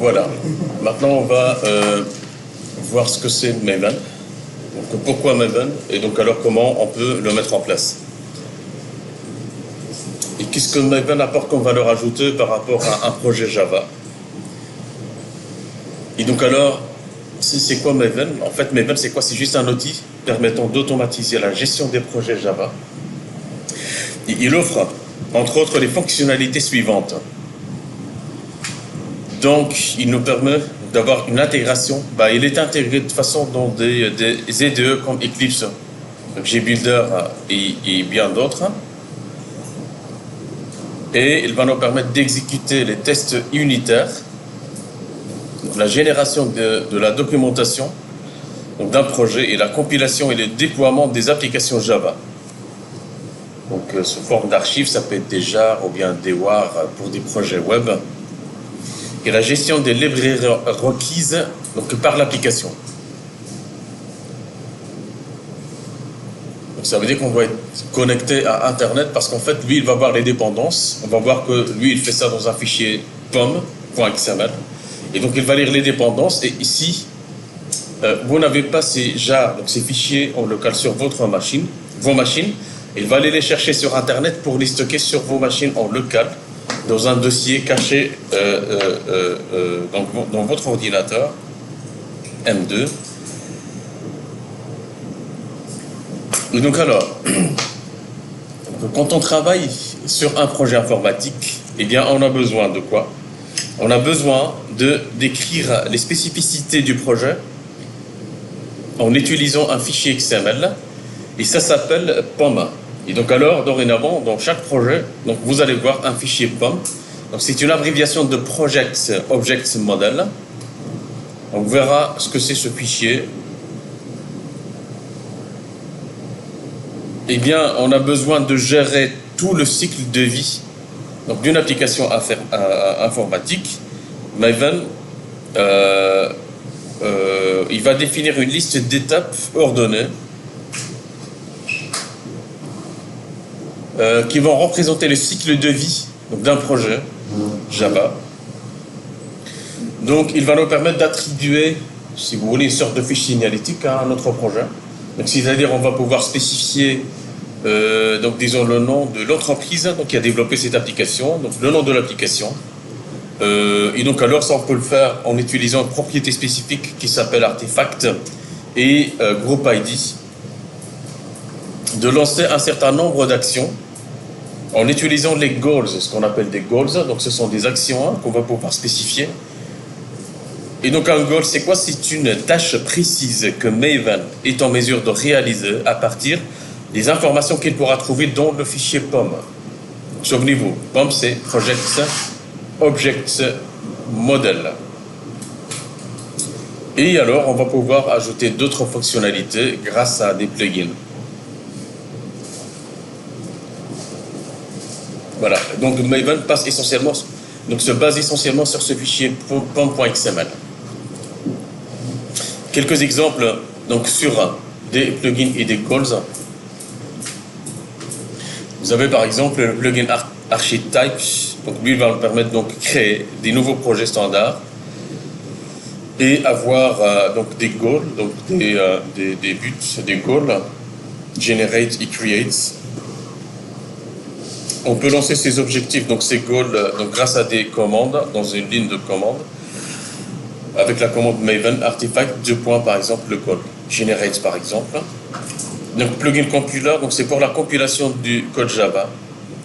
voilà. Maintenant, on va voir ce que c'est Maven. Donc, pourquoi Maven? Et donc, alors, comment on peut le mettre en place? Et qu'est-ce que Maven apporte comme valeur ajoutée par rapport à un projet Java? Et donc, alors, c'est quoi Maven? En fait, Maven, c'est quoi? C'est juste un outil permettant d'automatiser la gestion des projets Java. Et il offre, entre autres, les fonctionnalités suivantes. Donc, il nous permet d'avoir une intégration. Il est intégré de toute façon dans des IDE comme Eclipse, JBuilder et bien d'autres. Et il va nous permettre d'exécuter les tests unitaires, la génération de la documentation d'un projet et la compilation et le déploiement des applications Java. Donc, sous forme d'archives, ça peut être des jars ou bien des WAR pour des projets web. Et la gestion des librairies requises donc, par l'application. Donc ça veut dire qu'on va être connecté à Internet parce qu'en fait, lui, il va voir les dépendances. On va voir que lui, il fait ça dans un fichier pom.xml. Et donc, il va lire les dépendances. Et ici, vous n'avez pas ces jars, donc ces fichiers en local sur vos machines. Il va aller les chercher sur Internet pour les stocker sur vos machines en local, dans un dossier caché dans votre ordinateur M2. Et donc alors, quand on travaille sur un projet informatique, eh bien on a besoin de quoi? On a besoin d'écrire les spécificités du projet en utilisant un fichier XML, et ça s'appelle POM. Et donc alors, dorénavant, dans chaque projet, donc vous allez voir un fichier POM. Donc c'est une abréviation de Project Object Model. On verra ce que c'est ce fichier. Eh bien, on a besoin de gérer tout le cycle de vie d'une application informatique. Maven, il va définir une liste d'étapes ordonnées qui vont représenter le cycle de vie d'un projet Java. Donc, il va nous permettre d'attribuer, si vous voulez, une sorte de fiche signalétique à notre projet. Donc, c'est-à-dire, on va pouvoir spécifier, donc, disons, le nom de l'entreprise qui a développé cette application, donc le nom de l'application. Et donc, alors, ça, on peut le faire en utilisant une propriété spécifique qui s'appelle artefact et group ID. De lancer un certain nombre d'actions en utilisant les goals, ce qu'on appelle des goals. Donc, ce sont des actions qu'on va pouvoir spécifier. Et donc, un goal, c'est quoi? C'est une tâche précise que Maven est en mesure de réaliser à partir des informations qu'il pourra trouver dans le fichier POM. Souvenez-vous, POM, c'est Project Object Model. Et alors, on va pouvoir ajouter d'autres fonctionnalités grâce à des plugins. Voilà, donc Maven passe essentiellement, donc se base essentiellement sur ce fichier pom.xml. Quelques exemples donc sur des plugins et des calls. Vous avez par exemple le plugin Archetype. Donc lui va nous permettre donc de créer des nouveaux projets standards et avoir donc des goals, donc des buts, des goals, generate et create. On peut lancer ces objectifs, donc ces goals, donc grâce à des commandes, dans une ligne de commande, avec la commande Maven artifact, 2 points par exemple, le code generate par exemple. Donc plugin compiler, donc c'est pour la compilation du code Java,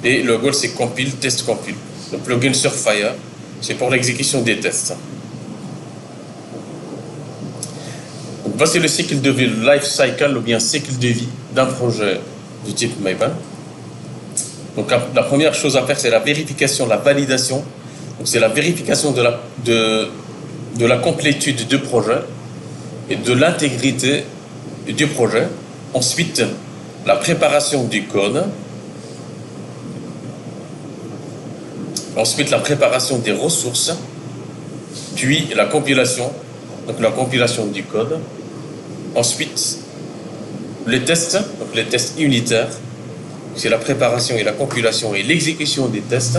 et le goal c'est compile, test compile. Le plugin Surfire, c'est pour l'exécution des tests. Donc voici le cycle de vie, life cycle ou bien cycle de vie d'un projet du type Maven. Donc la première chose à faire, c'est la vérification, la validation. Donc c'est la vérification de la complétude du projet et de l'intégrité du projet. Ensuite, la préparation du code. Ensuite, la préparation des ressources. Puis la compilation, donc la compilation du code. Ensuite, les tests, donc les tests unitaires. C'est la préparation et la compilation et l'exécution des tests.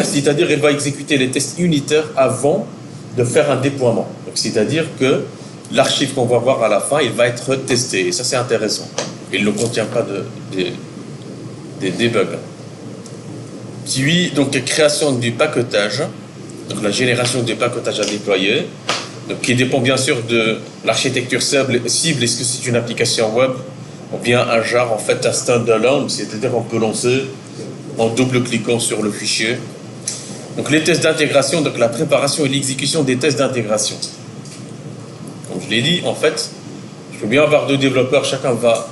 c'est-à-dire elle va exécuter les tests unitaires avant de faire un déploiement. Donc, c'est-à-dire que l'archive qu'on va voir à la fin, il va être testé. Et ça, c'est intéressant. Il ne contient pas des debugs. Puis, donc, création du paquetage, donc la génération du paquetage à déployer, donc, qui dépend bien sûr de l'architecture cible. Est-ce que c'est une application web ou bien un genre, en fait, un standalone, c'est-à-dire qu'on peut lancer en double-cliquant sur le fichier. Donc, les tests d'intégration, donc la préparation et l'exécution des tests d'intégration. Comme je l'ai dit, en fait, je peux bien avoir deux développeurs, chacun va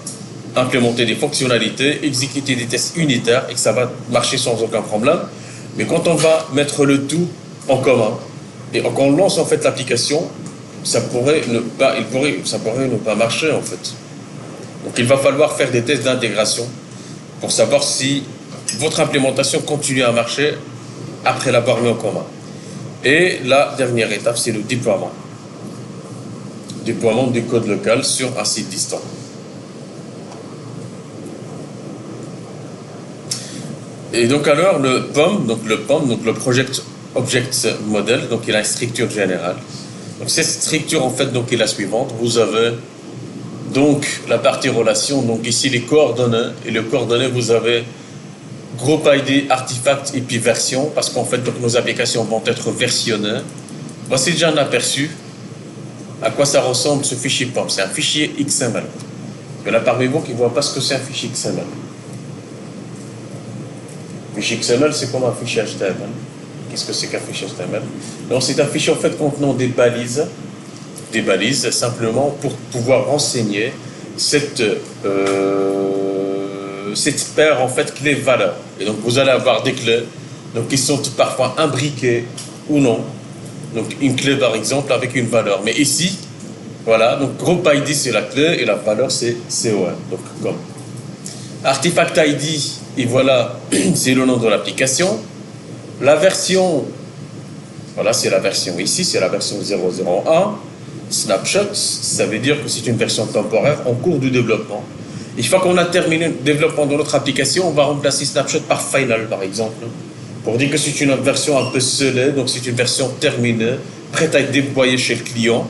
implémenter des fonctionnalités, exécuter des tests unitaires et que ça va marcher sans aucun problème. Mais quand on va mettre le tout en commun et quand on lance en fait l'application, ça pourrait ne pas marcher en fait. Donc il va falloir faire des tests d'intégration pour savoir si votre implémentation continue à marcher après l'avoir mis en commun. Et la dernière étape, c'est le déploiement. Déploiement du code local sur un site distant. Et donc alors le POM, donc le Project Object Model, donc il a une structure générale. Donc cette structure en fait donc est la suivante. Vous avez donc la partie relation, donc ici les coordonnées, et les coordonnées vous avez groupe ID, artefact et puis version, parce qu'en fait donc nos applications vont être versionnées. Voici déjà un aperçu à quoi ça ressemble ce fichier POM. C'est un fichier XML. Il y en a parmi vous qui ne voient pas ce que c'est un fichier XML. Fichier XML, c'est comme un fichier HTML. Qu'est-ce que c'est qu'un fichier HTML? Donc, c'est un fichier en fait contenant des balises simplement pour pouvoir renseigner cette paire en fait clé-valeur. Et donc, vous allez avoir des clés donc, qui sont parfois imbriquées ou non. Donc, une clé par exemple avec une valeur. Mais ici, voilà, donc group ID c'est la clé et la valeur c'est COM. Donc, comme artefact ID, et voilà, c'est le nom de l'application. La version, voilà, c'est la version ici, c'est la version 001. Snapshot, ça veut dire que c'est une version temporaire en cours de développement. Une fois qu'on a terminé le développement de notre application, on va remplacer Snapshot par Final, par exemple, pour dire que c'est une version un peu scellée, donc c'est une version terminée, prête à être déployée chez le client.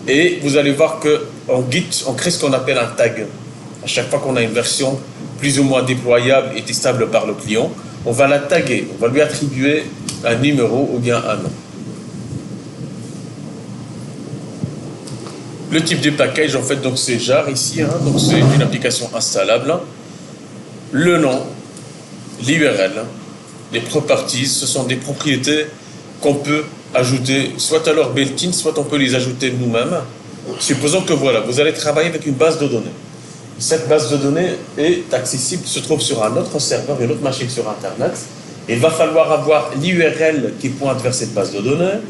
Et vous allez voir qu'en Git, on crée ce qu'on appelle un tag. À chaque fois qu'on a une version plus ou moins déployable et testable par le client, on va la taguer, on va lui attribuer un numéro ou bien un nom. Le type de package, en fait, donc c'est jar ici, donc c'est une application installable. Le nom, l'URL, les properties, ce sont des propriétés qu'on peut ajouter, soit à leur built-in, soit on peut les ajouter nous-mêmes. Supposons que voilà, vous allez travailler avec une base de données. Cette base de données est accessible, se trouve sur un autre serveur, une autre machine sur Internet. Il va falloir avoir l'URL qui pointe vers cette base de données.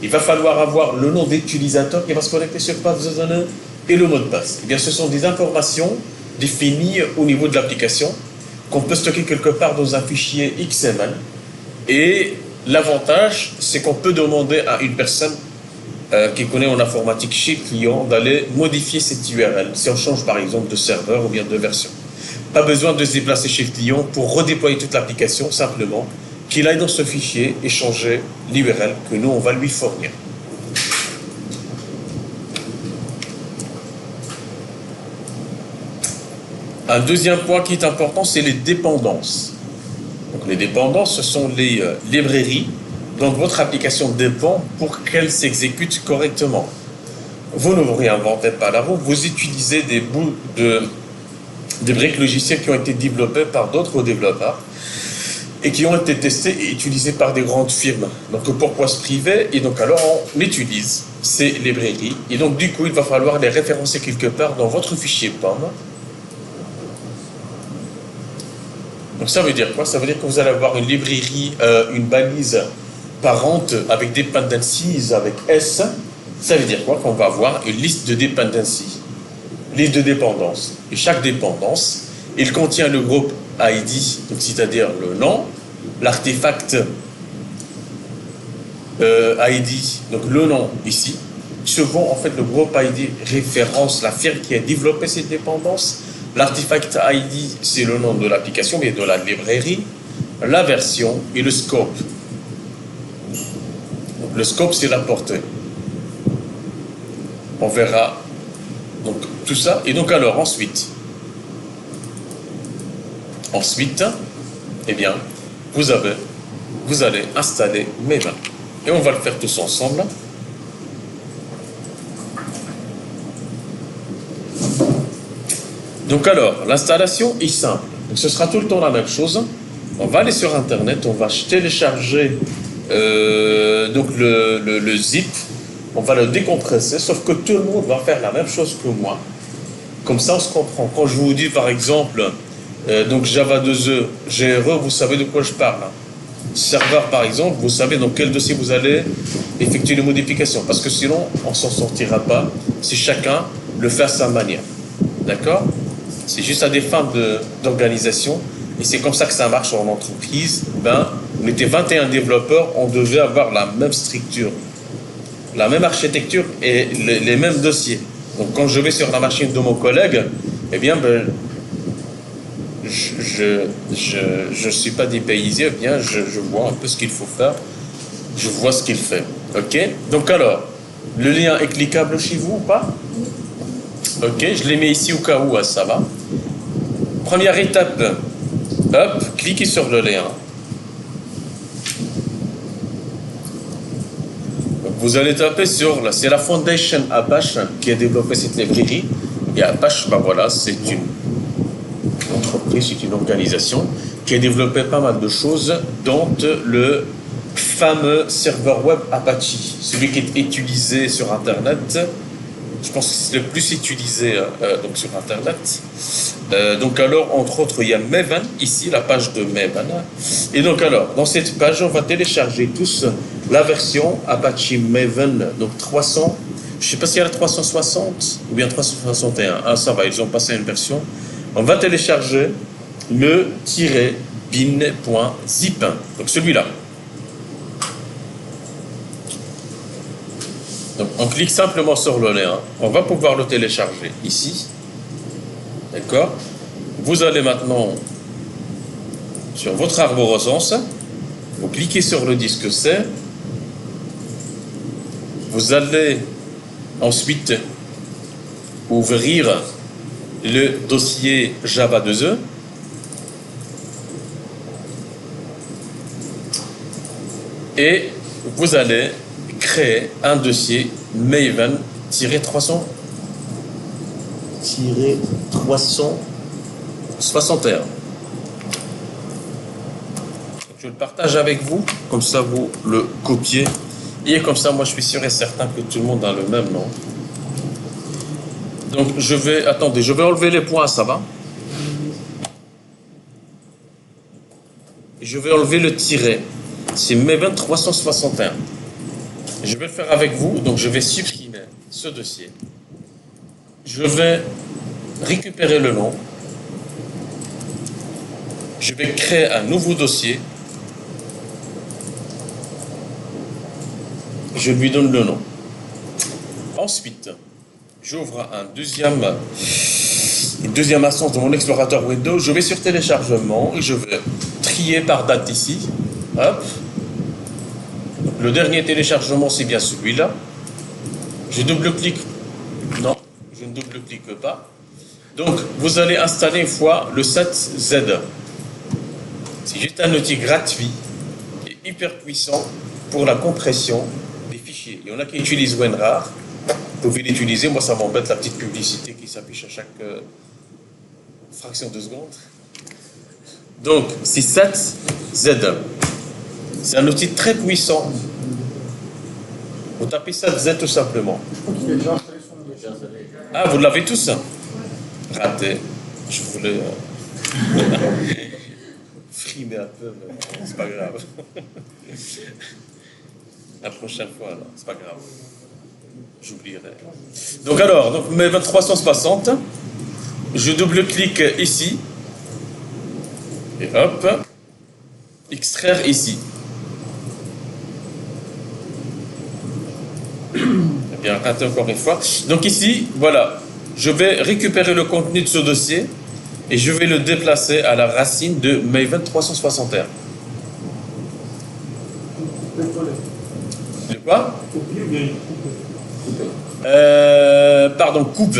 Il va falloir avoir le nom d'utilisateur qui va se connecter sur cette base de données et le mot de passe. Eh bien, ce sont des informations définies au niveau de l'application qu'on peut stocker quelque part dans un fichier XML. Et l'avantage, c'est qu'on peut demander à une personne qui connaît en informatique chez le client d'aller modifier cette URL si on change par exemple de serveur ou bien de version. Pas besoin de se déplacer chez le client pour redéployer toute l'application, simplement qu'il aille dans ce fichier et changer l'URL que nous on va lui fournir. Un deuxième point qui est important, c'est les dépendances. Donc les dépendances, ce sont les librairies dont votre application dépend pour qu'elle s'exécute correctement. Vous ne vous réinventez pas la roue, vous utilisez des bouts des briques logicielles qui ont été développées par d'autres développeurs et qui ont été testés et utilisés par des grandes firmes. Donc pourquoi se priver? Et donc alors on utilise ces librairies et donc du coup il va falloir les référencer quelque part dans votre fichier POM. Donc ça veut dire quoi? Ça veut dire que vous allez avoir une librairie, une balise parente avec dependencies avec S. Ça veut dire quoi? Qu'on va avoir une liste de dependencies, liste de dépendances. Et chaque dépendance, il contient le groupe ID, c'est-à-dire le nom, l'artefact ID, donc le nom ici. Souvent, en fait, le groupe ID référence la firme qui a développé cette dépendance. L'artefact ID, c'est le nom de l'application, mais de la librairie. la version et le scope. Donc, le scope, c'est la portée. On verra donc tout ça. Et donc alors ensuite, eh bien, vous allez installer Maven. Et on va le faire tous ensemble. Donc alors, l'installation est simple. Donc ce sera tout le temps la même chose. On va aller sur Internet, on va télécharger donc le zip. On va le décompresser, sauf que tout le monde va faire la même chose que moi. Comme ça, on se comprend. Quand je vous dis, par exemple, donc Java 2E, GRE, vous savez de quoi je parle. Serveur, par exemple, vous savez dans quel dossier vous allez effectuer les modifications. Parce que sinon, on ne s'en sortira pas si chacun le fait à sa manière. D'accord? C'est juste à des fins d'organisation. Et c'est comme ça que ça marche en entreprise. On était 21 développeurs, on devait avoir la même structure, la même architecture et les mêmes dossiers. Donc quand je vais sur la machine de mon collègue, eh bien, je ne suis pas dépaysé, eh bien, je vois un peu ce qu'il faut faire, je vois ce qu'il fait. Ok? Donc alors, le lien est cliquable chez vous ou pas? Ok, je les mets ici au cas où, ça va. Première étape, hop, cliquez sur le lien. Donc vous allez taper c'est la Foundation Apache qui a développé cette librairie. Et Apache, voilà, c'est une entreprise, c'est une organisation qui a développé pas mal de choses, dont le fameux serveur web Apache, celui qui est utilisé sur Internet. Je pense que c'est le plus utilisé donc sur Internet. Donc alors, entre autres, il y a Maven, ici, la page de Maven. Et donc alors, dans cette page, on va télécharger tous la version Apache Maven, donc 300, je ne sais pas s'il y a la 360 ou bien 361. Ah, ça va, ils ont passé une version. On va télécharger le -bin.zip, donc celui-là. Donc on clique simplement sur le lien, on va pouvoir le télécharger ici. D'accord? Vous allez maintenant sur votre arborescence, vous cliquez sur le disque C, vous allez ensuite ouvrir le dossier Java 2E. Et vous allez créer un dossier Maven-361. Je le partage avec vous, comme ça vous le copiez. Et comme ça, moi je suis sûr et certain que tout le monde a le même nom. Donc je vais enlever les points, ça va? Je vais enlever le tiret. C'est Maven 361. Je vais le faire avec vous, donc je vais supprimer ce dossier. Je vais récupérer le nom. Je vais créer un nouveau dossier. Je lui donne le nom. Ensuite, j'ouvre une deuxième instance de mon explorateur Windows. Je vais sur téléchargement et je vais trier par date ici. Hop. Le dernier téléchargement, c'est bien celui-là. Je double-clique. Non, je ne double-clique pas. Donc, vous allez installer une fois le 7Z. C'est juste un outil gratuit et hyper puissant pour la compression des fichiers. Il y en a qui utilisent WinRAR. Vous pouvez l'utiliser. Moi, ça m'embête la petite publicité qui s'affiche à chaque fraction de seconde. Donc, c'est 7Z. C'est un outil très puissant. Vous tapez 7Z tout simplement. Ah, vous l'avez tous? Raté. Je voulais frimer un peu, mais c'est pas grave. La prochaine fois, alors, c'est pas grave. J'oublierai. Donc Maven 360, je double-clique ici. Et hop, extraire ici. Bien, raté encore une fois. Donc ici, voilà, je vais récupérer le contenu de ce dossier et je vais le déplacer à la racine de Maven 361. De quoi? Pardon, coupe.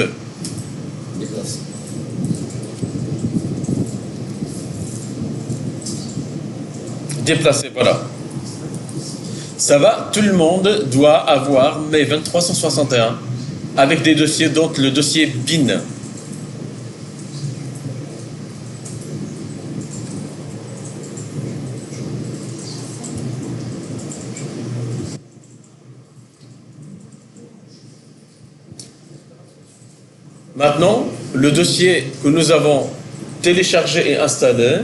Déplacer, voilà. Ça va, tout le monde doit avoir Maven 361 avec des dossiers, donc le dossier bin. Maintenant, le dossier que nous avons téléchargé et installé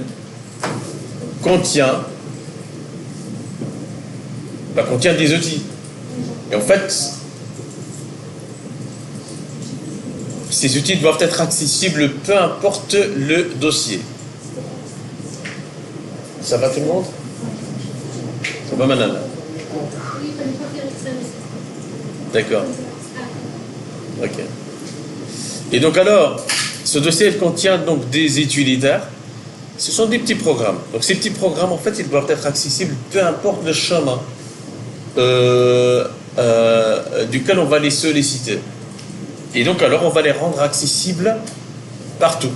contient des outils. Et en fait, ces outils doivent être accessibles peu importe le dossier. Ça va tout le monde? Ça va, madame? D'accord. Ok. Et donc alors, ce dossier contient donc des utilitaires. Ce sont des petits programmes. Donc ces petits programmes, en fait, ils doivent être accessibles peu importe le chemin duquel on va les solliciter. Et donc alors, on va les rendre accessibles partout.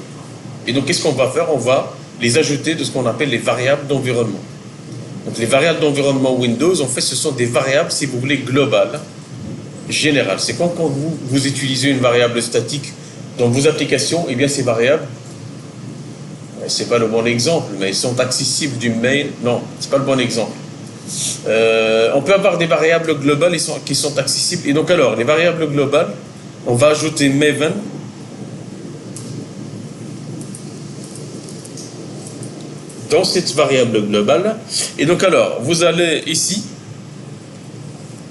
Et donc qu'est-ce qu'on va faire? On va les ajouter de ce qu'on appelle les variables d'environnement. Donc les variables d'environnement Windows, en fait, ce sont des variables, si vous voulez, globales, générales. C'est quand vous utilisez une variable statique dans vos applications, et bien ces variables, c'est pas le bon exemple, mais elles sont accessibles du mail. Non, c'est pas le bon exemple. On peut avoir des variables globales qui sont accessibles. Et donc alors, les variables globales, on va ajouter Maven dans cette variable globale. Et donc alors, vous allez ici,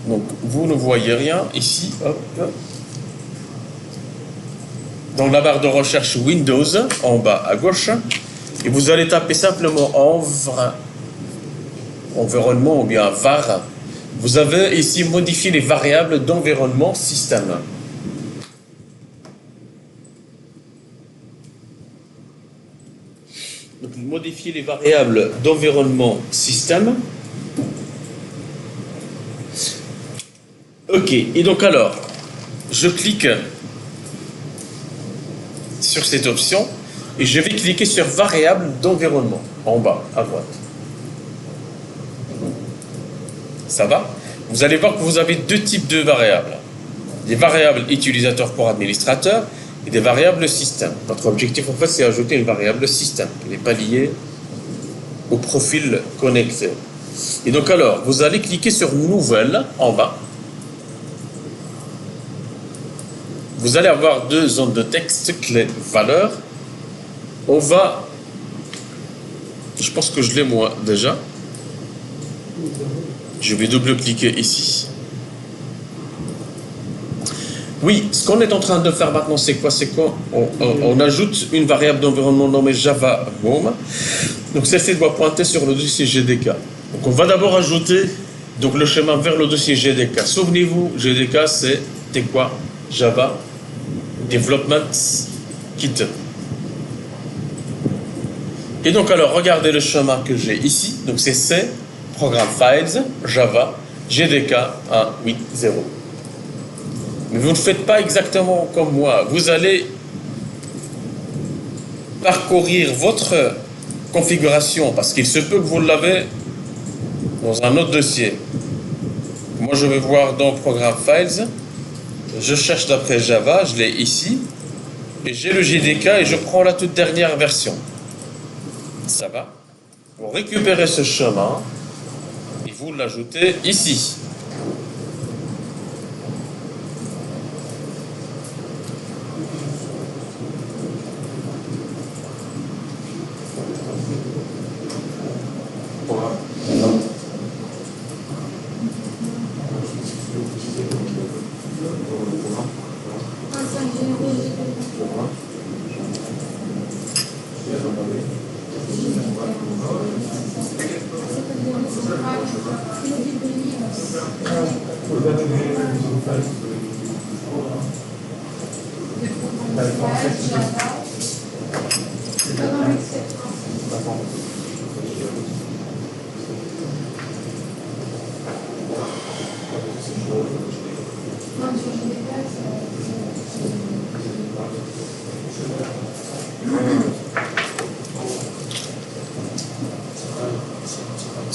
donc vous ne voyez rien, ici, hop, dans la barre de recherche Windows, en bas à gauche, et vous allez taper simplement environnement ou bien var. Vous avez ici modifié les variables d'environnement système. Donc modifier les variables d'environnement système. Ok, et donc alors, je clique sur cette option et je vais cliquer sur variable d'environnement en bas à droite. Ça va? Vous allez voir que vous avez deux types de variables. Des variables utilisateurs pour administrateur et des variables système. Notre objectif en fait c'est ajouter une variable système qui n'est pas liée au profil connecté. Et donc alors, vous allez cliquer sur nouvelle en bas. Vous allez avoir deux zones de texte, clé, valeur. On va, je pense que je l'ai moi déjà. Je vais double-cliquer ici. Oui, ce qu'on est en train de faire maintenant, c'est quoi? C'est qu'on ajoute une variable d'environnement nommée Java Home. Donc celle-ci doit pointer sur le dossier GDK. Donc on va d'abord ajouter donc, le chemin vers le dossier GDK. Souvenez-vous, GDK c'était quoi? Java Development Kit. Et donc alors, regardez le chemin que j'ai ici. Donc c'est C, Program Files, Java, GDK 1.8.0. Mais vous ne faites pas exactement comme moi. Vous allez parcourir votre configuration parce qu'il se peut que vous l'avez dans un autre dossier. Moi, je vais voir dans Program Files. Je cherche d'après Java, je l'ai ici. Et j'ai le GDK et je prends la toute dernière version. Ça va? Vous récupérez ce chemin et vous l'ajoutez ici.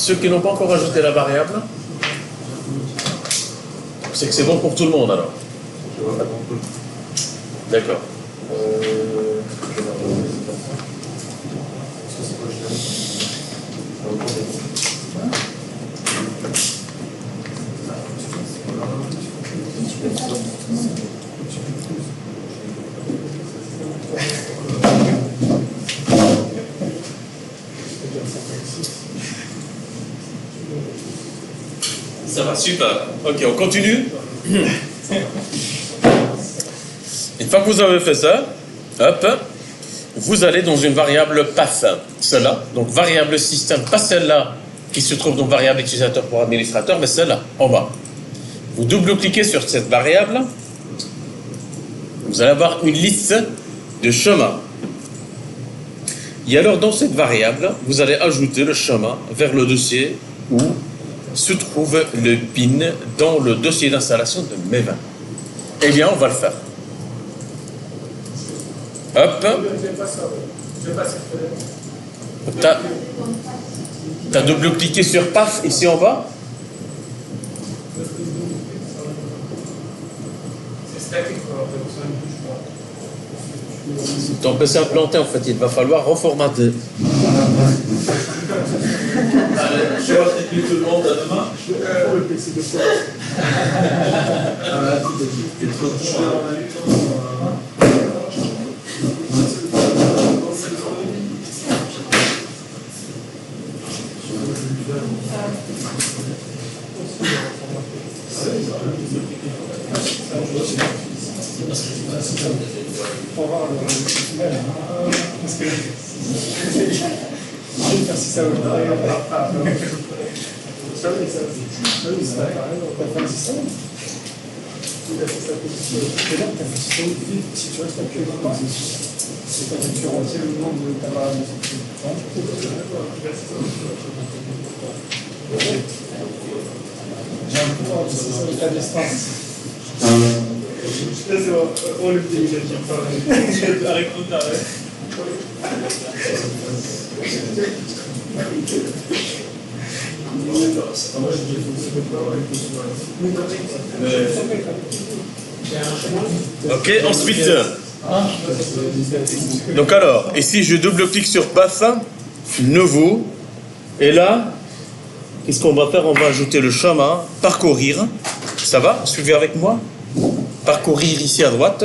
Ceux qui n'ont pas encore ajouté la variable, c'est que c'est bon pour tout le monde alors. D'accord. Ça va, super. Ok, on continue. Une fois que vous avez fait ça, hop, vous allez dans une variable path, celle-là. Donc variable système, pas celle-là qui se trouve dans variable utilisateur pour administrateur, mais celle-là, en bas. Vous double-cliquez sur cette variable, vous allez avoir une liste de chemins. Et alors dans cette variable, vous allez ajouter le chemin vers le dossier où se trouve le PIN dans le dossier d'installation de Maven. Eh bien, on va le faire. Hop. T'as double-cliqué sur PAF ici en bas. Si ton PC implanté, en fait, il va falloir reformater. Allez, je vais expliquer tout le monde à demain. Le PC de quoi? Pour voir le parce que si ça vous ça si tu restes actuellement c'est quand tu retiens le nom de ta variable j'ai un pouvoir de ta distance. C'est bon, on le dit, avec tout Ok, ensuite. Donc alors, ici je double-clique sur Path, nouveau, et là, qu'est-ce qu'on va faire? On va ajouter le chemin, parcourir. Ça va? Suivez avec moi. Parcourir ici à droite.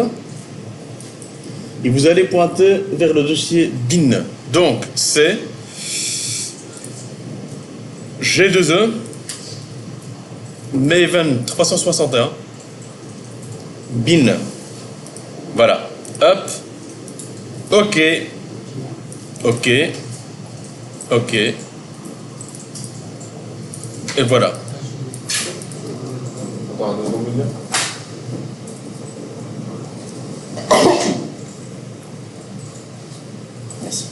Et vous allez pointer vers le dossier BIN. Donc, c'est G2E, Maven 361, BIN. Voilà. Hop. OK. OK. OK. Et voilà. Merci.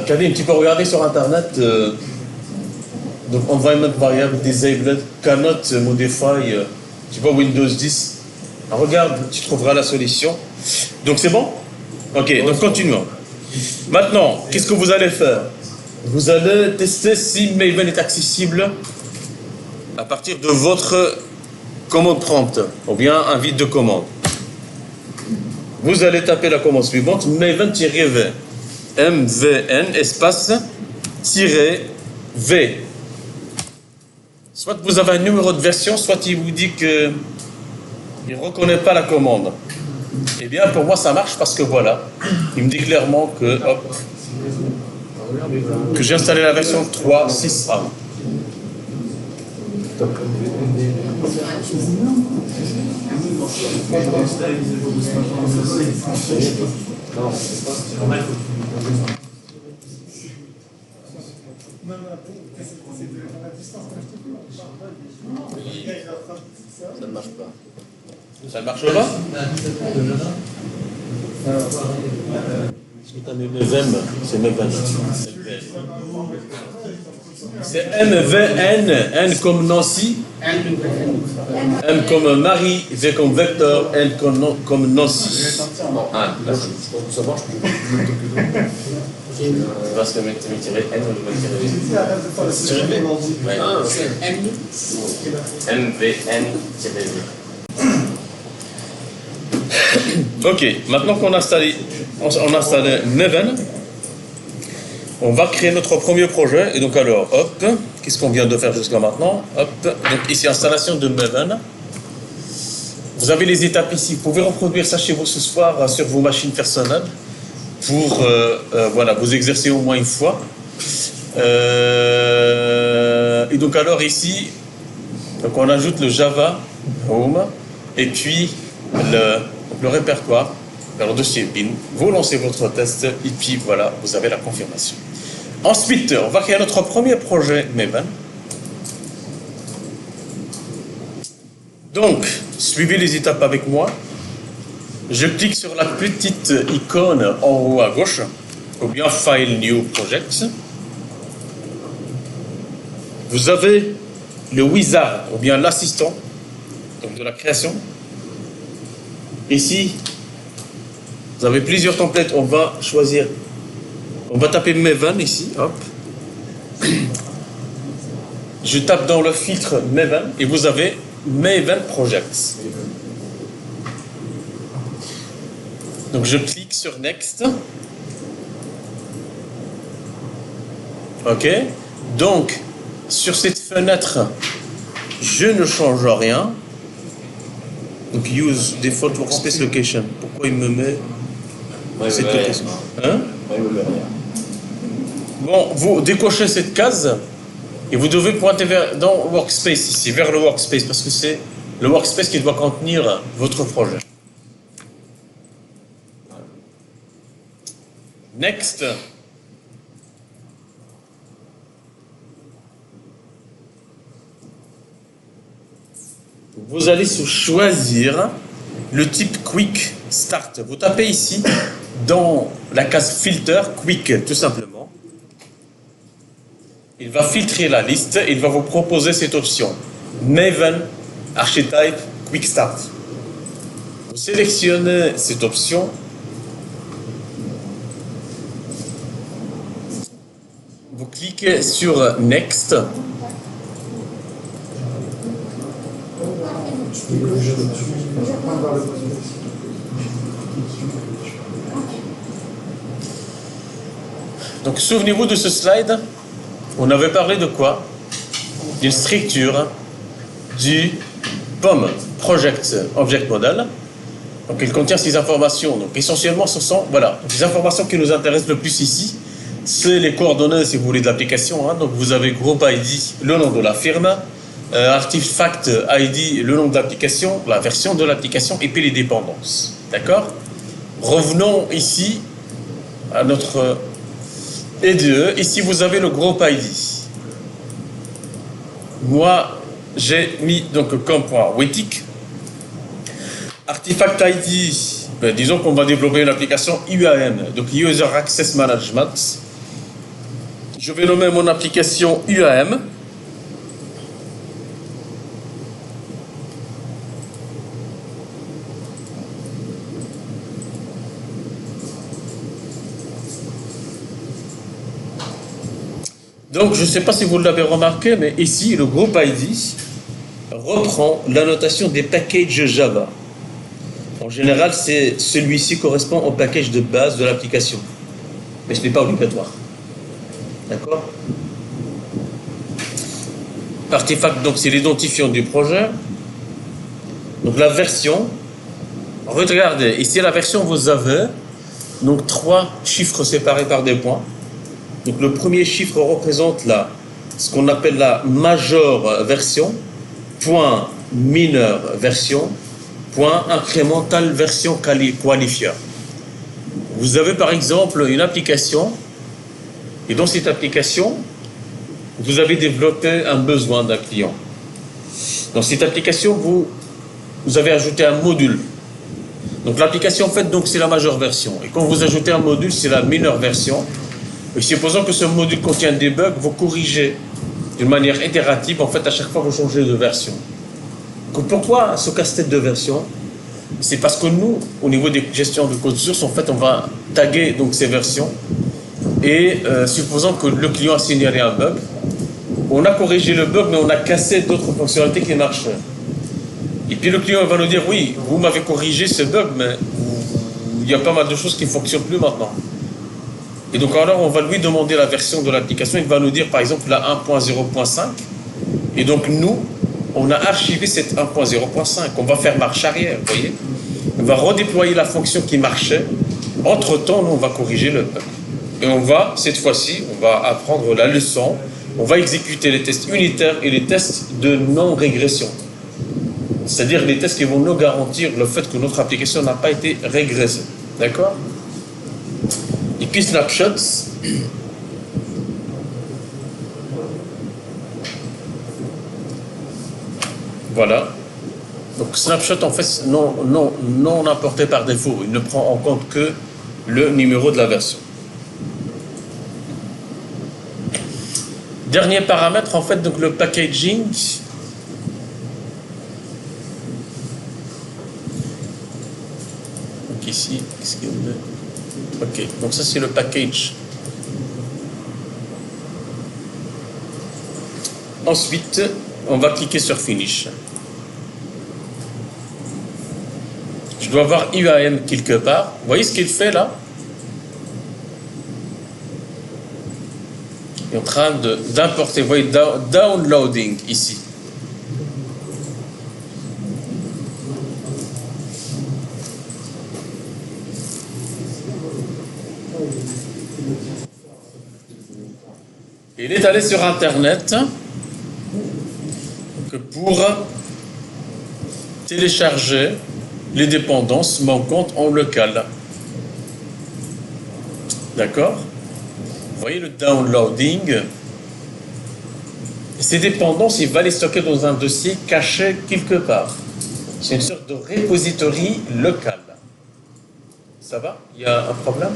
Kadim, tu peux regarder sur internet donc environment variable disabled cannot modify tu vois Windows 10. Alors, regarde, tu trouveras la solution. Donc c'est bon? Ok, donc continuons. Maintenant, qu'est-ce que vous allez faire? Vous allez tester si Maven est accessible à partir de votre commande prompt ou bien un vide de commande. Vous allez taper la commande suivante, Maven-V. MVN espace -V. Soit vous avez un numéro de version, soit il vous dit que il ne reconnaît pas la commande. Eh bien, pour moi, ça marche parce que voilà, il me dit clairement que, hop, que j'ai installé la version 3.6a. Ça ne marche pas. Ça ne marche pas? C'est un MVM, c'est MVM. C'est MVN, N comme Nancy, M comme Marie, V comme Vector, N comme Nancy. Ah, merci. Ça marche. Parce que mettre tirer N ou tirer V. MVN tirer V. Ok, maintenant qu'on a installé, on a installé Maven, on va créer notre premier projet. Et donc alors, hop, qu'est-ce qu'on vient de faire jusqu'à maintenant? Hop, donc ici installation de Maven. Vous avez les étapes ici. Vous pouvez reproduire ça chez vous ce soir sur vos machines personnelles pour voilà, vous exercer au moins une fois. Et donc alors ici, donc on ajoute le Java Home et puis le répertoire, le dossier bin. Vous lancez votre test et puis voilà, vous avez la confirmation. Ensuite, on va créer notre premier projet Maven. Donc, suivez les étapes avec moi. Je clique sur la petite icône en haut à gauche, ou bien File New Project. Vous avez le wizard, ou bien l'assistant, donc de la création. Ici, vous avez plusieurs templates. On va choisir, on va taper Maven ici, hop. Je tape dans le filtre Maven et vous avez Maven Projects. Donc je clique sur Next. Ok. Donc sur cette fenêtre, je ne change rien. Donc use default workspace location. Pourquoi il me met cette location? Hein? Bon, vous décochez cette case et vous devez pointer dans workspace ici, vers le workspace, parce que c'est le workspace qui doit contenir votre projet. Next. Vous allez choisir le type Quick Start. Vous tapez ici dans la case Filter Quick, tout simplement. Il va filtrer la liste et il va vous proposer cette option Maven Archetype Quick Start. Vous sélectionnez cette option. Vous cliquez sur Next. Donc souvenez-vous de ce slide, on avait parlé de quoi? D'une structure du POM, Project Object Model. Donc il contient ces informations. Donc essentiellement ce sont voilà, les informations qui nous intéressent le plus ici, c'est les coordonnées si vous voulez de l'application. Hein. Donc vous avez Group ID, le nom de la firme, Artifact ID, le nom de l'application, la version de l'application et puis les dépendances. D'accord? Revenons ici à notre EDE. Ici, vous avez le Group ID. Moi, j'ai mis donc comme point Wetic. Artifact ID, ben, disons qu'on va développer une application UAM, donc User Access Management. Je vais nommer mon application UAM. Donc, je ne sais pas si vous l'avez remarqué, mais ici, le Group ID reprend la notation des packages Java. En général, celui-ci correspond au package de base de l'application. Mais ce n'est pas obligatoire. D'accord? Artefact, donc, c'est l'identifiant du projet. Donc, la version. Regardez, ici, la version, vous avez donc 3 chiffres séparés par des points. Donc le premier chiffre représente ce qu'on appelle la major version, point mineur version, point incrémental version qualifier. Vous avez par exemple une application, et dans cette application, vous avez développé un besoin d'un client. Dans cette application, vous avez ajouté un module. Donc l'application en fait, c'est la majeure version. Et quand vous ajoutez un module, c'est la mineure version. Et supposons que ce module contient des bugs, vous corrigez d'une manière itérative, en fait, à chaque fois vous changez de version. Donc, pourquoi ce casse-tête de version? C'est parce que nous, au niveau des gestions de code source, en fait, on va taguer donc ces versions. Et supposons que le client a signalé un bug, on a corrigé le bug, mais on a cassé d'autres fonctionnalités qui marchent. Et puis le client va nous dire, oui, vous m'avez corrigé ce bug, mais il y a pas mal de choses qui ne fonctionnent plus maintenant. Et donc alors on va lui demander la version de l'application, il va nous dire par exemple la 1.0.5, et donc nous, on a archivé cette 1.0.5, on va faire marche arrière, vous voyez. On va redéployer la fonction qui marchait, entre-temps, nous on va corriger le bug. Et on va, cette fois-ci, on va apprendre la leçon, on va exécuter les tests unitaires et les tests de non-régression. C'est-à-dire les tests qui vont nous garantir le fait que notre application n'a pas été régressée. D'accord? Et puis snapshots. Voilà. Donc snapshot en fait non apporté par défaut. Il ne prend en compte que le numéro de la version. Dernier paramètre en fait, donc le packaging. Donc ici, qu'est-ce qu'il y a? Ok, donc ça c'est le package. Ensuite, on va cliquer sur Finish. Je dois avoir UAM quelque part. Vous voyez ce qu'il fait là? Il est en train d'importer, vous voyez, downloading ici. Il est allé sur Internet pour télécharger les dépendances manquantes en local. D'accord? Vous voyez le downloading. Ces dépendances, il va les stocker dans un dossier caché quelque part. C'est une sorte de repository local. Ça va? Il y a un problème?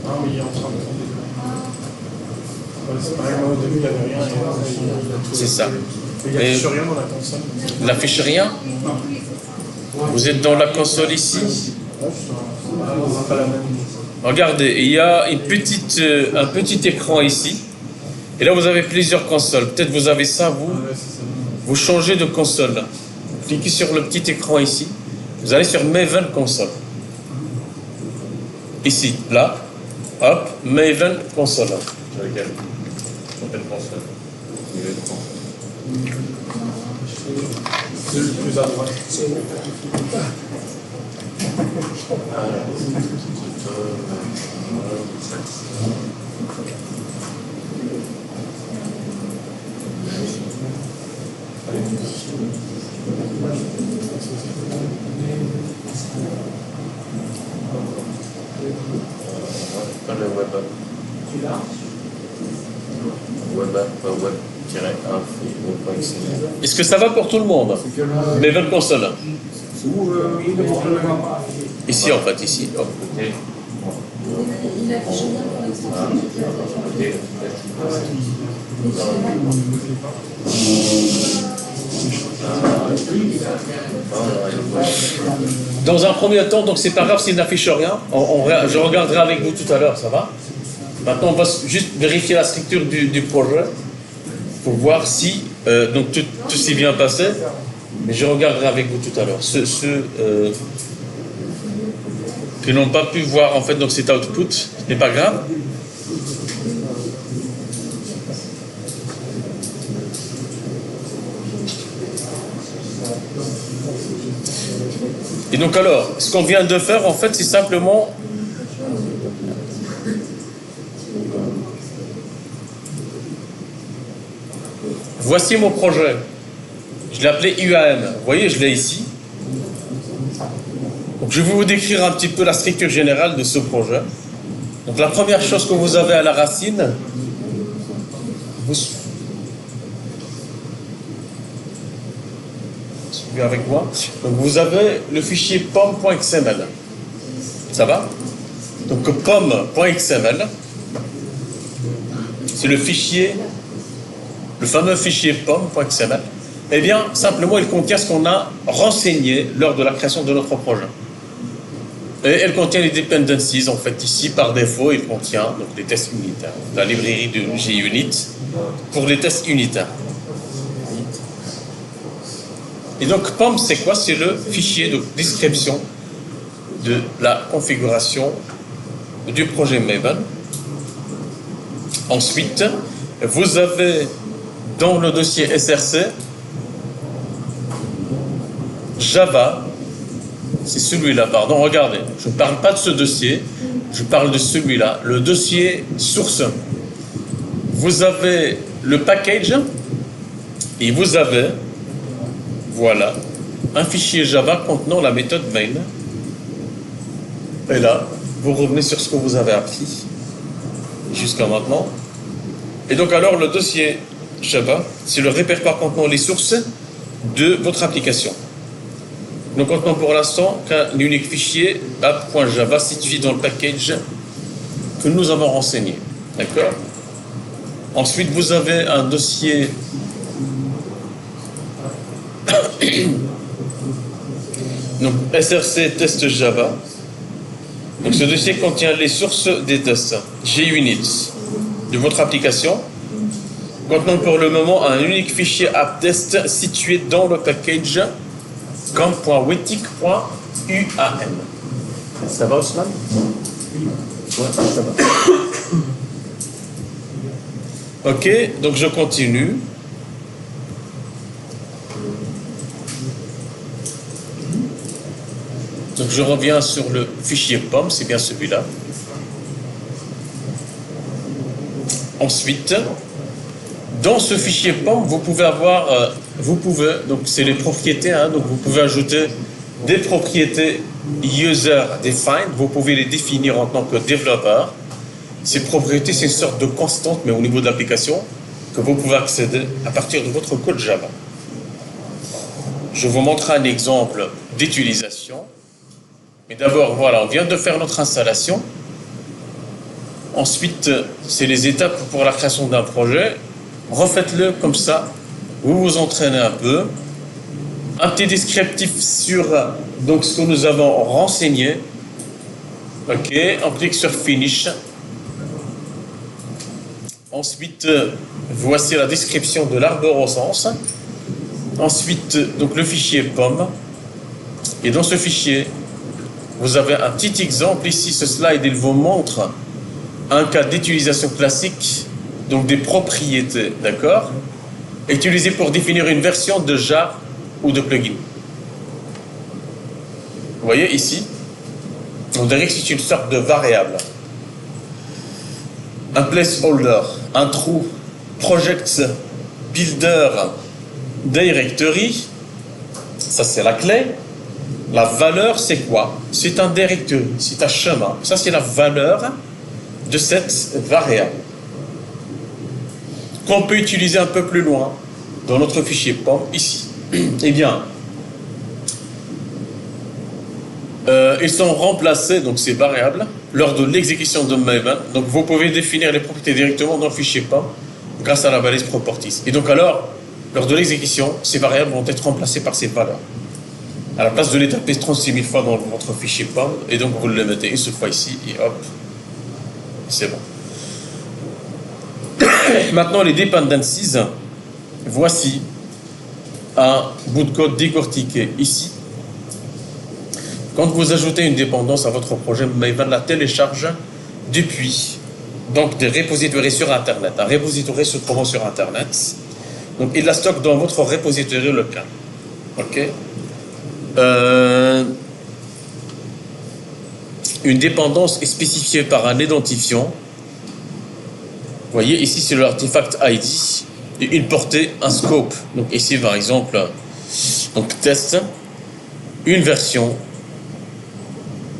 Ah oui, il est en train de... C'est pareil, moi au début, il n'y avait rien. C'est ça. Il n'y affiche rien dans la console. Il n'affiche rien? Non. Vous êtes dans la console ici? C'est pas la même. Regardez, il y a un petit écran ici. Et là, vous avez plusieurs consoles. Peut-être vous avez ça, vous changez de console. Vous cliquez sur le petit écran ici. Vous allez sur Maven console. Ici, là. Hop, Maven console. Laquelle? Quelle console? C'est le plus à droite. Pas le web app. Web app, pas web-app. Est-ce que ça va pour tout le monde? Maven console. Ici, en fait, ici. Hop. Il affiche bien pour l'extension. Dans un premier temps, donc c'est pas grave s'il n'affiche rien. Je regarderai avec vous tout à l'heure, ça va? Maintenant, on va juste vérifier la structure du projet pour voir si donc tout s'est bien passé. Mais je regarderai avec vous tout à l'heure. Ceux qui n'ont pas pu voir en fait donc cet output, ce n'est pas grave. Et donc alors, ce qu'on vient de faire en fait, c'est simplement voici mon projet. Je l'ai appelé UAM. Vous voyez, je l'ai ici. Donc, je vais vous décrire un petit peu la structure générale de ce projet. Donc, la première chose que vous avez à la racine, suivez avec moi. Donc, vous avez le fichier pom.xml. Ça va? Donc, pom.xml. c'est le fichier, le fameux fichier POM.xml. Eh bien, simplement, il contient ce qu'on a renseigné lors de la création de notre projet. Et elle contient les dependencies, en fait, ici, par défaut, il contient donc, les tests unitaires. La librairie de JUnit pour les tests unitaires. Et donc, POM, c'est quoi? C'est le fichier de description de la configuration du projet Maven. Ensuite, vous avez dans le dossier SRC Java, c'est celui-là, pardon, regardez, je ne parle pas de ce dossier, je parle de celui-là, le dossier source. Vous avez le package et vous avez, voilà, un fichier Java contenant la méthode main. Et là, vous revenez sur ce que vous avez appris jusqu'à maintenant. Et donc alors, le dossier Java, c'est le répertoire contenant les sources de votre application. Nous comptons pour l'instant qu'un unique fichier app.java situé dans le package que nous avons renseigné. D'accord? Ensuite, vous avez un dossier donc src test Java. Donc ce dossier contient les sources des tests JUnit de votre application, contenant pour le moment un unique fichier app.test situé dans le package com.wetic.uam. Ça va, Ousmane? Ouais, ça va. Ok, donc je continue. Donc je reviens sur le fichier POM, c'est bien celui-là. Ensuite, dans ce fichier POM, vous pouvez avoir, donc c'est les propriétés, hein, donc vous pouvez ajouter des propriétés user defined, vous pouvez les définir en tant que développeur. Ces propriétés, c'est une sorte de constante, mais au niveau de l'application, que vous pouvez accéder à partir de votre code Java. Je vous montre un exemple d'utilisation. Mais d'abord, voilà, on vient de faire notre installation. Ensuite, c'est les étapes pour la création d'un projet. Refaites-le comme ça. Vous vous entraînez un peu. Un petit descriptif sur donc, ce que nous avons renseigné. OK, on clique sur Finish. Ensuite, voici la description de l'arborescence. Ensuite, donc, le fichier POM. Et dans ce fichier, vous avez un petit exemple ici, ce slide, il vous montre un cas d'utilisation classique, donc des propriétés, d'accord, utilisées pour définir une version de jar ou de plugin. Vous voyez ici, on dirait que c'est une sorte de variable. Un placeholder, un trou, project builder, directory, ça c'est la clé. La valeur, c'est quoi? C'est un directory, c'est un chemin. Ça, c'est la valeur de cette variable qu'on peut utiliser un peu plus loin dans notre fichier POM ici. Eh bien, ils sont remplacés, donc ces variables, lors de l'exécution de Maven. Donc, vous pouvez définir les propriétés directement dans le fichier POM grâce à la balise properties. Et donc, alors, lors de l'exécution, ces variables vont être remplacées par ces valeurs. À la place de les taper 36 000 fois dans votre fichier POM, et donc vous le mettez une seule fois ici, et hop, c'est bon. Maintenant, les dependencies, voici un bout de code décortiqué ici. Quand vous ajoutez une dépendance à votre projet, Maven la télécharge depuis donc, des repositories sur Internet. Un repository se trouvant sur Internet. Donc, il la stocke dans votre repository local. OK? Une dépendance est spécifiée par un identifiant. Vous voyez, ici, c'est l'artefact ID. Et une portée, un scope. Donc ici, par exemple, donc test, une version.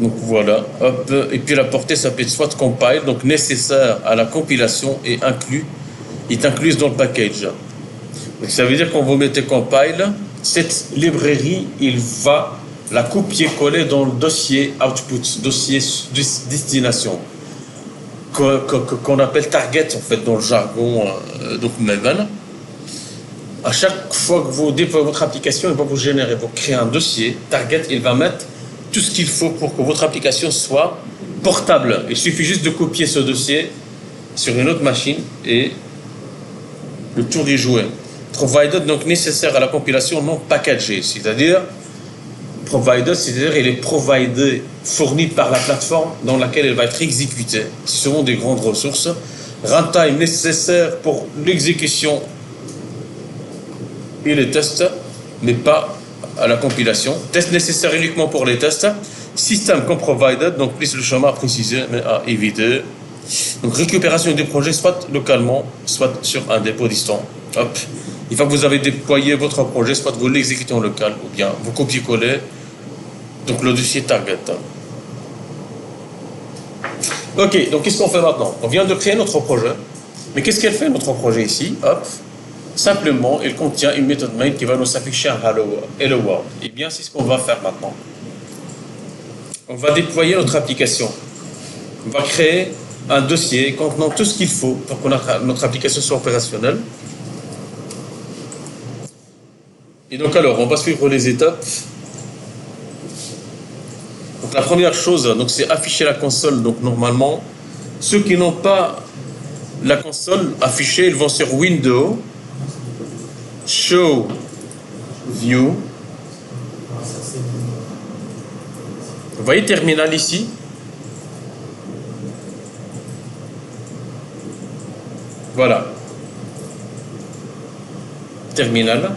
Donc voilà, hop. Et puis la portée, ça peut être soit compile, donc nécessaire à la compilation et est incluse dans le package. Donc ça veut dire quand vous mettez compile, cette librairie, il va la copier-coller dans le dossier output, dossier destination. qu'on appelle target en fait dans le jargon donc Maven. À chaque fois que vous déployez votre application, il va vous générer, vous créez un dossier. Target, il va mettre tout ce qu'il faut pour que votre application soit portable. Il suffit juste de copier ce dossier sur une autre machine et le tour est joué. Provided, donc nécessaire à la compilation non packagé, c'est-à-dire provided, c'est-à-dire il est providé, fourni par la plateforme dans laquelle elle va être exécutée. Ce sont des grandes ressources. Runtime nécessaire pour l'exécution et les tests, mais pas à la compilation. Test nécessaire uniquement pour les tests. Système comme provided, donc plus le chemin à préciser, mais à éviter. Donc récupération du projet, soit localement, soit sur un dépôt distant. Hop. Une fois que vous avez déployé votre projet, soit vous l'exécutez en local, ou bien vous copiez-collez donc le dossier target. Ok, donc qu'est-ce qu'on fait maintenant? On vient de créer notre projet. Mais qu'est-ce qu'elle fait notre projet ici? Hop. Simplement, il contient une méthode main qui va nous afficher un hello world. Et bien, c'est ce qu'on va faire maintenant. On va déployer notre application. On va créer un dossier contenant tout ce qu'il faut pour que notre application soit opérationnelle. Et donc alors, on va suivre les étapes. Donc la première chose, donc c'est afficher la console. Donc normalement, ceux qui n'ont pas la console affichée, ils vont sur Windows, Show, View. Vous voyez terminal ici? Voilà. Terminal.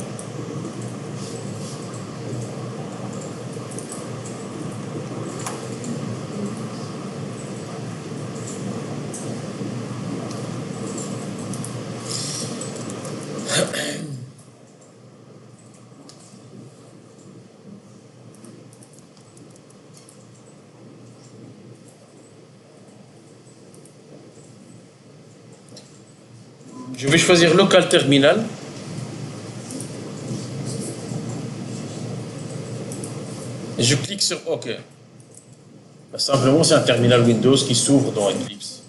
Je vais choisir local terminal. Et je clique sur OK. Simplement, c'est un terminal Windows qui s'ouvre dans Eclipse.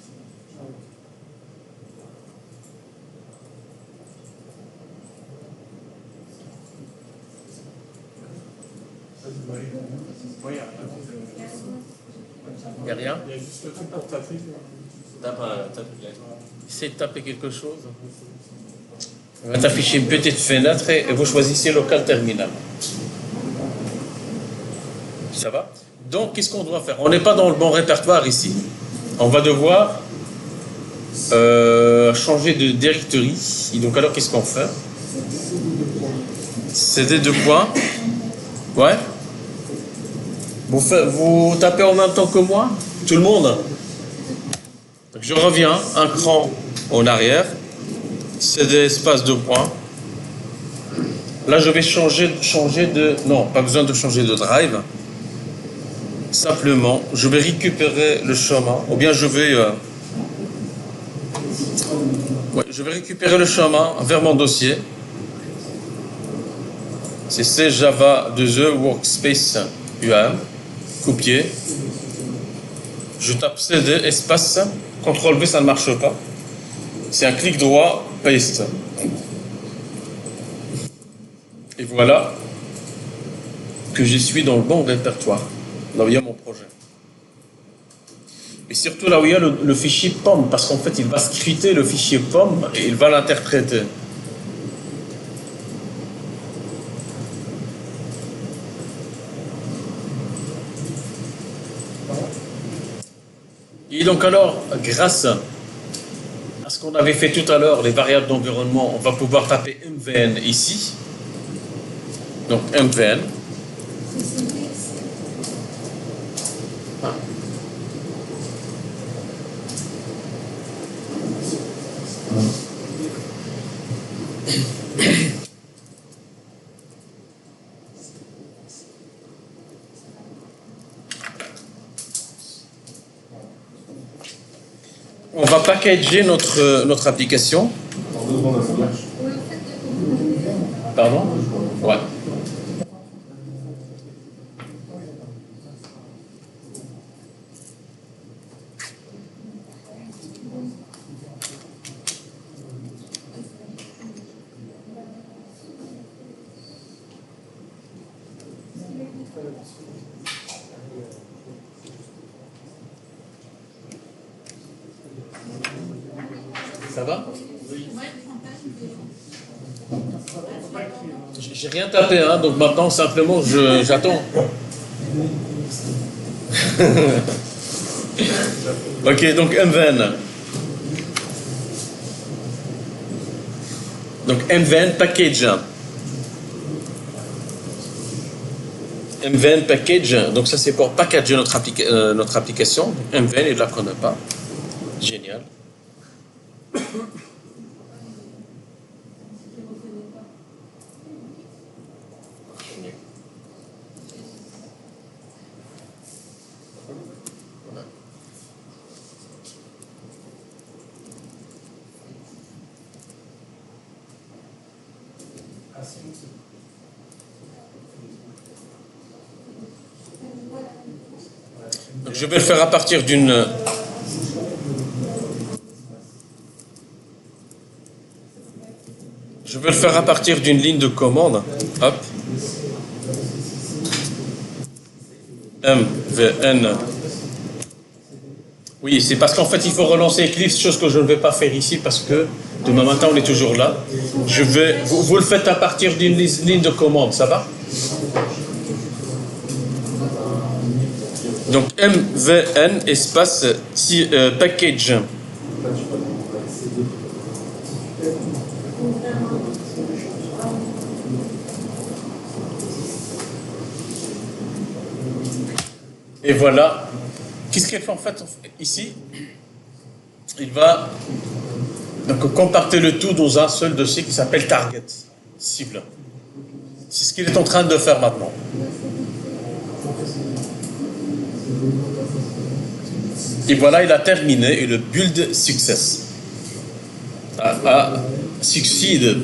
Il n'y a rien? Il y a juste le truc pour taper. Essayez de taper quelque chose. On va t'afficher une petite fenêtre et vous choisissez local terminal. Ça va? Donc, qu'est-ce qu'on doit faire? On n'est pas dans le bon répertoire ici. On va devoir changer de directory. Et donc, alors, qu'est-ce qu'on fait? CD de points. Ouais. Vous tapez en même temps que moi? Tout le monde? Donc, je reviens un cran en arrière. CD espace de points. Là, je vais changer de... Non, pas besoin de changer de drive. Simplement, je vais récupérer le chemin, ou bien je vais récupérer le chemin vers mon dossier. C'est C Java 2E Workspace UAM. Copier. Je tape CD, espace, CTRL V, ça ne marche pas. C'est un clic droit, paste. Et voilà que je suis dans le bon répertoire. Là où il y a mon projet. Et surtout là où il y a le fichier POM, parce qu'en fait, il va scripter le fichier POM et il va l'interpréter. Et donc alors, grâce à ce qu'on avait fait tout à l'heure, les variables d'environnement, on va pouvoir taper MVN ici. Donc MVN. On va packager notre application. Pardon? Ouais. Ça va? J'ai rien tapé, hein, donc maintenant simplement j'attends. Ok, donc MVN. Donc MVN package. MVN package, donc ça c'est pour packager notre application. MVN, il ne la connaît pas. Génial. Donc je vais le faire à partir d'une... Je vais le faire à partir d'une ligne de commande. Hop. MVN. Oui, c'est parce qu'en fait, il faut relancer Eclipse, chose que je ne vais pas faire ici parce que demain matin, on est toujours là. Vous le faites à partir d'une ligne de commande, ça va? Donc MVN espace package. Et voilà. Qu'est-ce qu'elle fait en fait ici? Il va donc compacter le tout dans un seul dossier qui s'appelle target, cible. C'est ce qu'il est en train de faire maintenant. Et voilà, il a terminé et le build success a succeeded.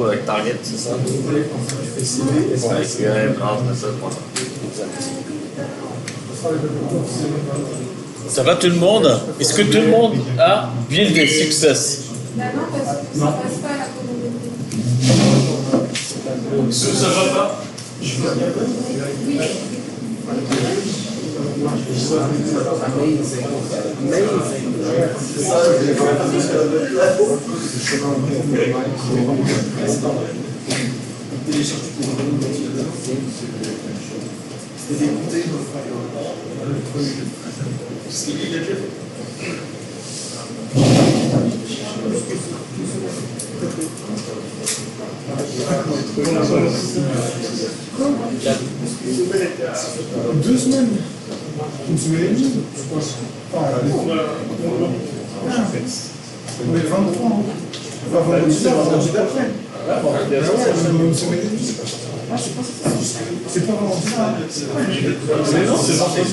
Avec Target, c'est ça? Ça va tout le monde? Est-ce que tout le monde a build success? Non, parce que ça passe pas à la commande. Ça va pas? Oui. Deux semaines. Une semaine et demie, je pense. On est le 23. Enfin, vendredi d'après. Une semaine et demie, c'est pas ça. C'est pas vraiment ça. Mais non, c'est vendredi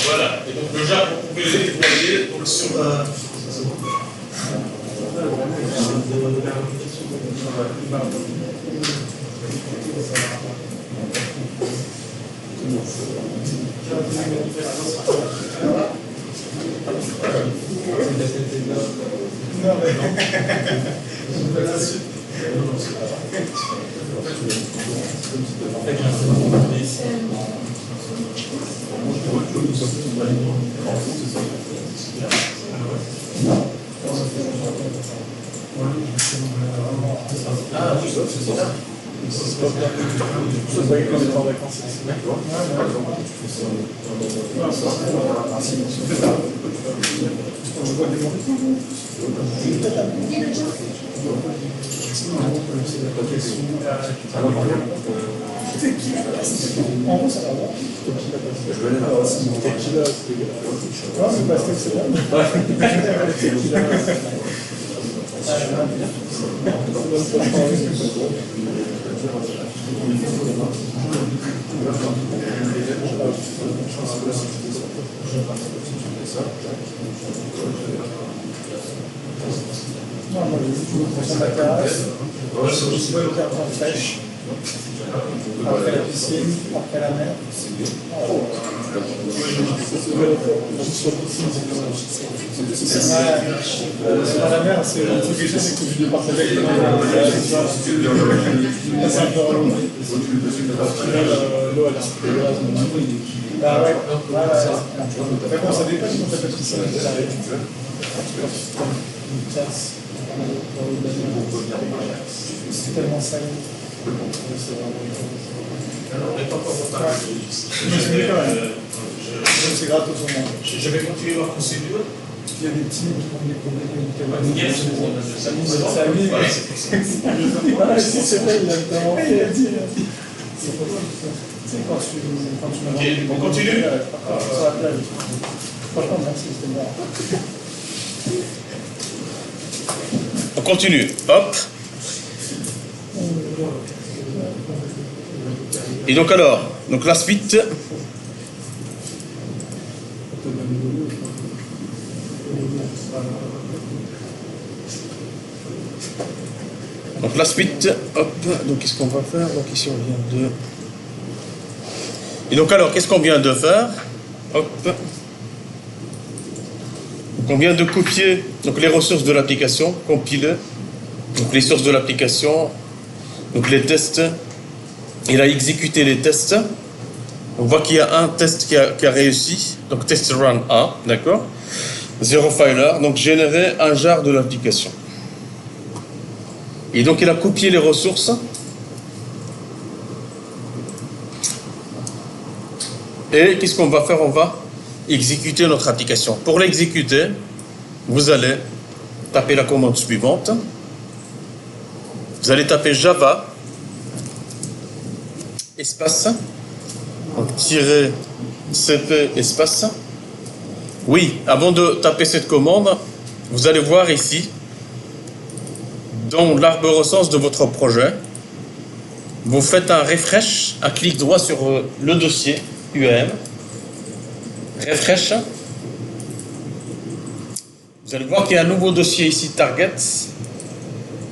Voilà, et donc déjà vous pouvez les déployer donc sur Non, moi, je me concentre la terrasse. Je suis le carte en fraîche. Après la piscine, après la mer. C'est pas la mer, c'est un truc que je sais que je vais partager avec c'est un peu relou. L'eau, bah ouais, mais bon, ça dépend quand t'as pas de piscine. C'est tellement salé. C'est gratos au moins. Je vais continuer ma procédure. Il y a des petits qui ont des problèmes Yes, ça arrive. Voilà, si c'est vrai, il a vraiment fait. Tu sais, quand tu m'as on continue. Sur la plage. Franchement, merci, c'était bon. On continue. Hop. Et donc alors, donc la suite. Donc la suite, hop, donc qu'est-ce qu'on va faire? Donc ici on vient de... Et donc alors, qu'est-ce qu'on vient de faire? Hop. Donc on vient de copier donc, les ressources de l'application, compiler, donc les sources de l'application, donc les tests. Il a exécuté les tests. On voit qu'il y a un test qui a réussi, donc test run 1, d'accord? Zero filer, donc générer un jar de l'application. Et donc il a copié les ressources. Et qu'est-ce qu'on va faire? On va exécuter notre application. Pour l'exécuter, vous allez taper la commande suivante. Vous allez taper Java espace, donc tirer cp espace. Oui, avant de taper cette commande, vous allez voir ici, dans l'arborescence de votre projet, vous faites un refresh, un clic droit sur le dossier UAM, refresh. Vous allez voir qu'il y a un nouveau dossier ici, target,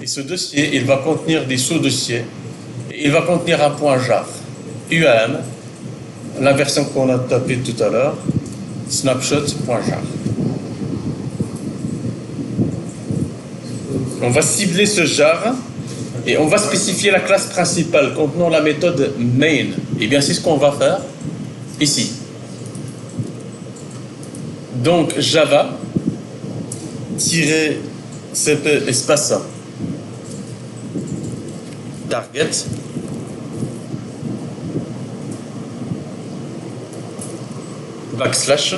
et ce dossier, il va contenir des sous-dossiers, et il va contenir un point jar, UAM, la version qu'on a tapée tout à l'heure, snapshot.jar. On va cibler ce jar et on va spécifier la classe principale contenant la méthode main. Et bien c'est ce qu'on va faire ici. Donc Java -cp espace target backslash.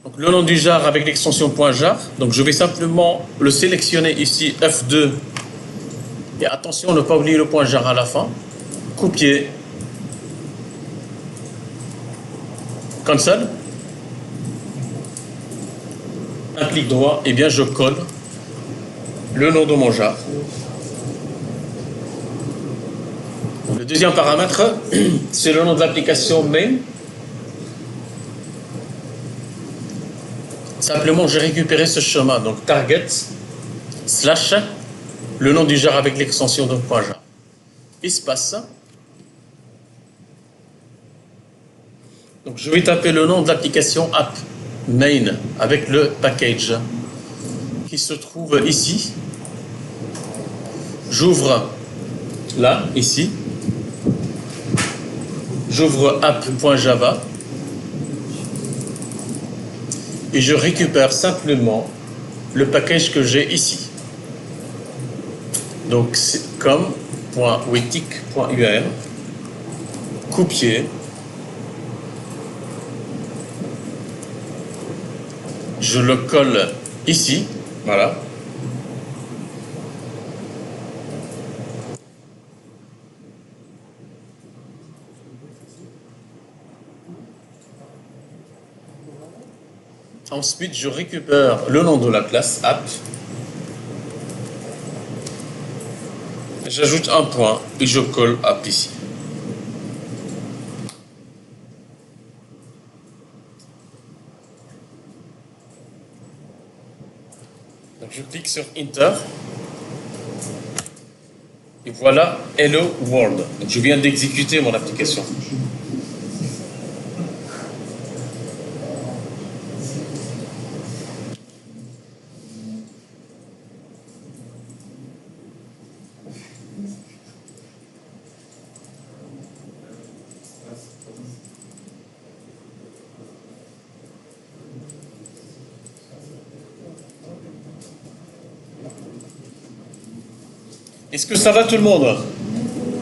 Donc le nom du jar avec l'extension .jar. Donc je vais simplement le sélectionner ici F2. Et attention, ne pas oublier le .jar à la fin. Copier. Cancel. Un clic droit, et bien je colle le nom de mon jar. Le deuxième paramètre, c'est le nom de l'application main. Simplement, j'ai récupéré ce chemin, donc target slash le nom du jar avec l'extension de .jar. Espace. Donc je vais taper le nom de l'application app main avec le package qui se trouve ici. J'ouvre là, ici. J'ouvre app.java et je récupère simplement le package que j'ai ici. Donc c'est com.wetic.ur, copier, je le colle ici, voilà. Ensuite, je récupère le nom de la classe app. J'ajoute un point et je colle à ici. Donc je clique sur Enter. Et voilà Hello World. Donc je viens d'exécuter mon application. Est-ce que ça va tout le monde?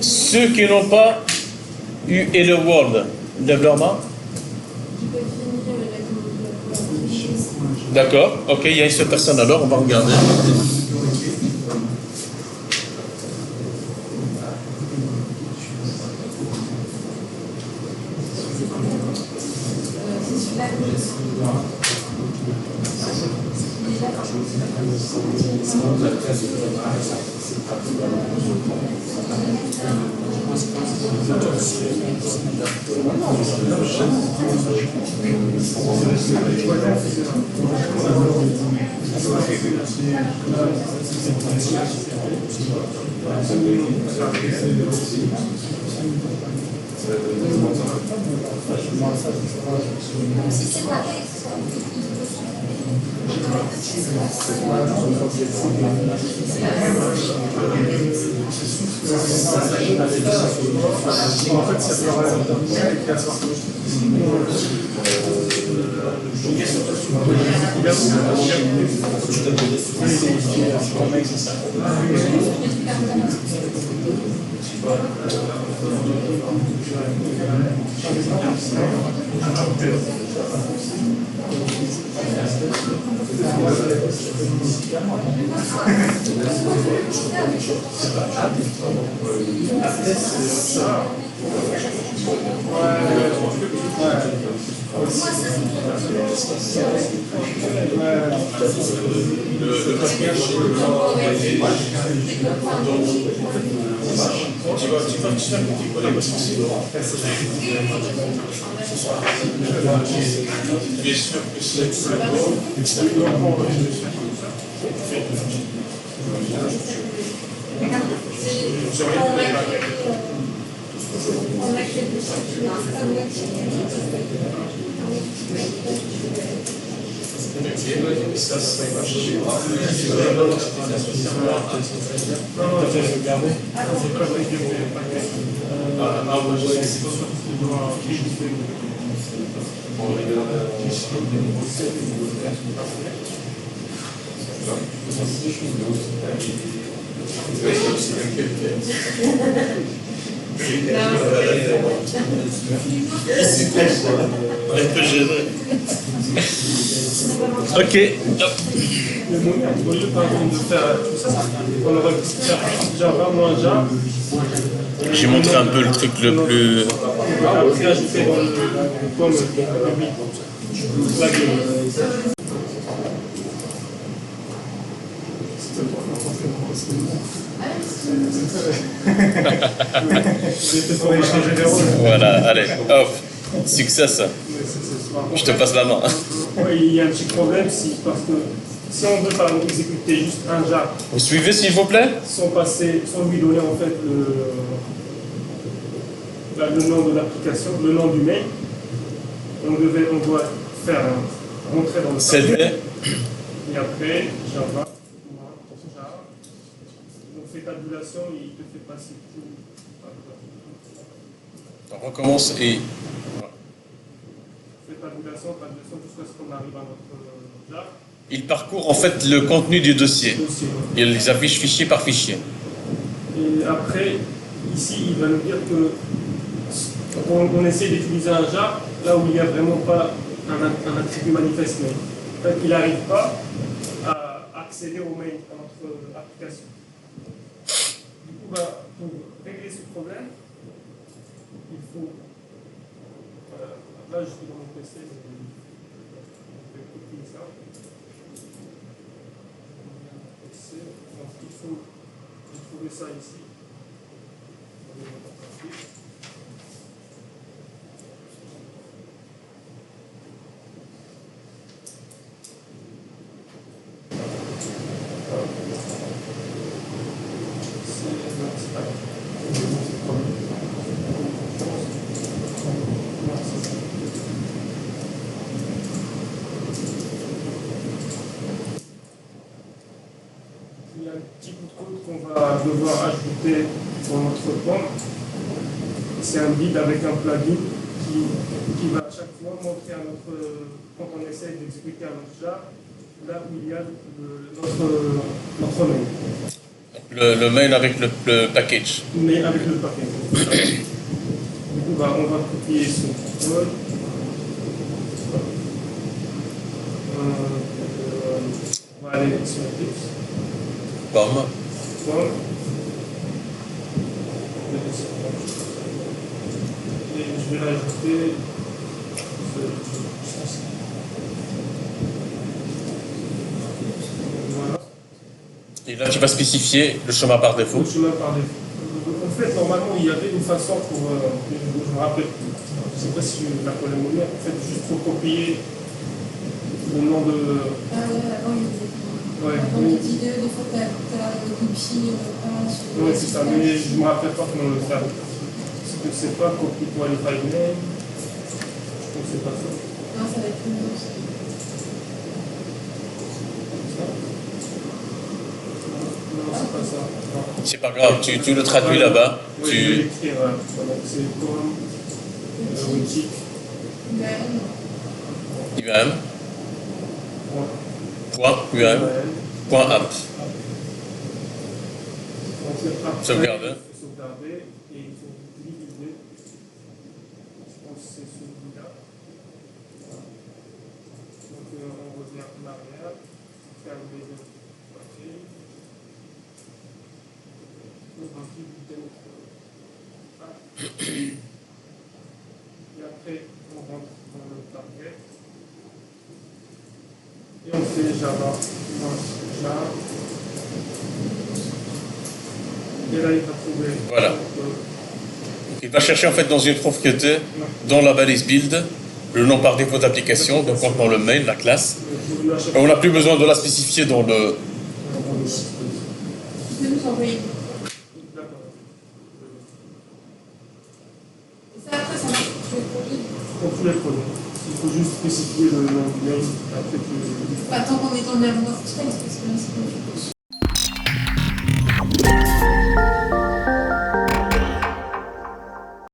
Ceux qui n'ont pas eu Hello World, lève leur main. D'accord, ok, il y a une seule personne alors, on va regarder. Ok. Au lieu par exemple de faire tout ça, on aurait pu faire Java moins Java. J'ai montré un peu le truc le plus. Après ajouter dans le comme Voilà, allez, hop, succès ça. Je te passe la main. Ouais, il y a un petit problème parce que si on veut par exemple exécuter juste un Java Vous suivez s'il vous plaît? sans lui donner en fait le nom de l'application, le nom du mail, on doit faire rentrer dans le CD. et après Java. Donc fait tabulation, il te fait passer tout. On recommence et. Fait tabulation jusqu'à ce qu'on arrive à notre Java. Il parcourt en fait le contenu du dossier. Il les affiche fichier par fichier. Et après, ici, il va nous dire que on essaie d'utiliser un jar là où il n'y a vraiment pas un attribut manifeste mail. En fait, il n'arrive pas à accéder au mail à notre application. Du coup, pour régler ce problème, il faut. Là, je suis dans mon PC, je vais copier ça. Donc, il faut trouver ça ici. Il y a un petit bout de code qu'on va devoir ajouter dans notre forme. C'est un build avec un plugin qui va à chaque fois montrer à quand on essaie d'exécuter un autre jar, là où il y a notre main. Le mail avec le package. Mais avec le paquet. Du coup, on va copier ce code. On va aller sur Eclipse. Pomme. Bon. Et je vais rajouter voilà. Et là, tu vas spécifier le chemin par défaut. Le chemin par défaut. En fait, normalement, il y avait une façon pour. Je me rappelle, je ne sais pas si je la connais ou en fait, juste pour copier le nom de. Ah ouais, avant il y avait. Ouais, Avant il dit des fois t'as copie sur. ouais, c'est ça, mais je ne me rappelle pas comment le faire. Parce que c'est pas copie qualified name. Je pense que c'est pas ça. Non, ça va être plus long. Non, c'est pas ça. Non. C'est pas grave, tu le traduis là-bas. Oui, je vais l'écrire. Voilà, c'est comme boutique. UM. Point UM. Point app. Sauvegarder. Sauvegarder et il faut diviser. Je pense que c'est celui-là. Donc on revient en arrière, fermer le papier. Donc on divise notre app. Et après on rentre dans le target. Et on fait Java, Java. Et là, il va trouver. Voilà. Il va chercher en fait dans une propriété, dans la balise build, le nom par défaut d'application, donc dans le mail, la classe. Et on n'a plus besoin de la spécifier dans le. Tu peux nous envoyer. D'accord. Et ça, après, ça marche pour tous les projets. Pour tous les projets. Il faut juste spécifier le nom du mail. Après, Pas tant qu'on est dans le même workspace, parce que là, c'est pas